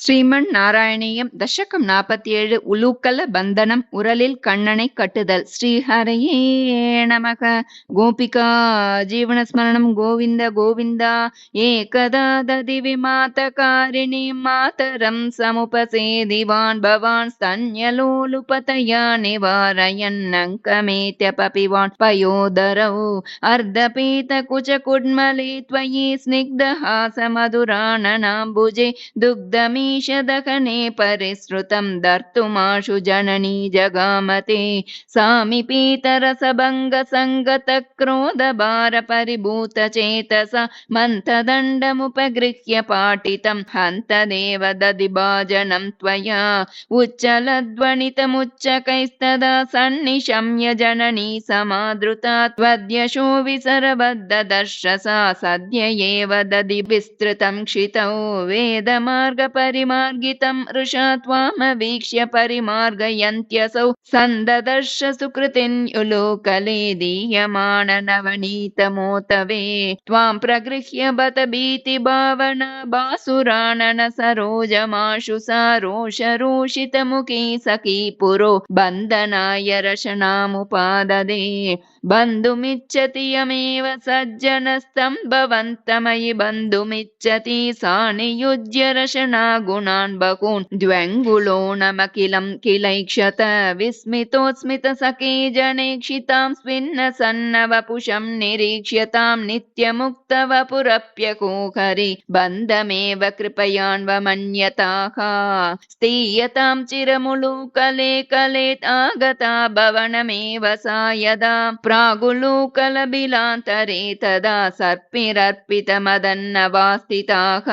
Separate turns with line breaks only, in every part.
ஸ்ரீமன்னாராயணீயம் தசகம் 47 உலூக்கல பந்தனம் உரலில் கண்ணனை கட்டுதல். ஸ்ரீஹரயே நமக. கோபிகா ஜீவனஸ்மரணம் கோவிந்த கோவிந்தா. ஏகதா ததி விமாதகாரிணி மாதரம் சமுபசேதிவான் பவான் स्तन्यलोलुपतया निवारयन्नङ्कमेत्यपपिवान् पयोदरौ अर्धपीतकुचकुड्मले त्वयि स्निग्धहासमधुराननाम्बुजे दुग्धमीशदहने परिसृतं दर्तुमाशु जननी जगामते सामिपीतरसभङ्गसङ्गतक्रोधभारपरिभूतचेतसा मन्थदण्डमुपगृह्य पाटितं हन्तदेव दधिभाजनं त्वया उच्चलध्वनितमुच्चकैस्तदा सन्निशम्य जननी समादृता त्वद्यशो विसरबद्धदर्शसा सद्य एव दधि विस्तृतं क्षितौ वेदमार्गपरिमार्गितं वृषा त्वामवीक्ष्य परिमार्गयन्त्यसौ सन्ददर्श सुकृतिन्युलोकले दीयमाण नवनीतमोतवे त्वां प्रगृह्य बत भीतिभावना बासुरानन सरोजमाशु सारोषरोषितमुखी सखी पुरो बन्धनाय रशनामुपाददे बन्धुमिच्छति यमेव सज्जनस्तं भवन्तमयि बन्धुमिच्छति सा नियुज्य रशना गुणान् बहून् द्व्यङ्गुलोऽनमखिलं किलैक्षत विस्मितोत्स्मितसखे जनेक्षितां स्विन्न सन्नवपुषं निरीक्ष्यतां नित्यमुक्तवपुरप्यकोहरि बन्धमेव कृपयान्वमन्यताः स्थीयतां चिरमुलूकले कलेत् आगता भवनमेव सा यदा प्रागुलूकलबिलान्तरे तदा सर्पिरर्पितमदन्नवास्थिताः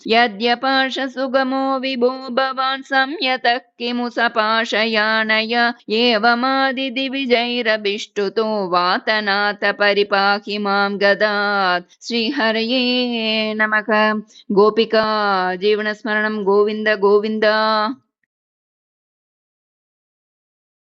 यद्यपाशसुगमो विभो भवान् संयतः किमु सपाशयानय एवमादिदिविजैरभिष्टुतो वातनाथ परिपाहि मां गदात्. श्रीहरये नमः. गोपिका जीवनस्मरणं गोविन्द गोविन्द.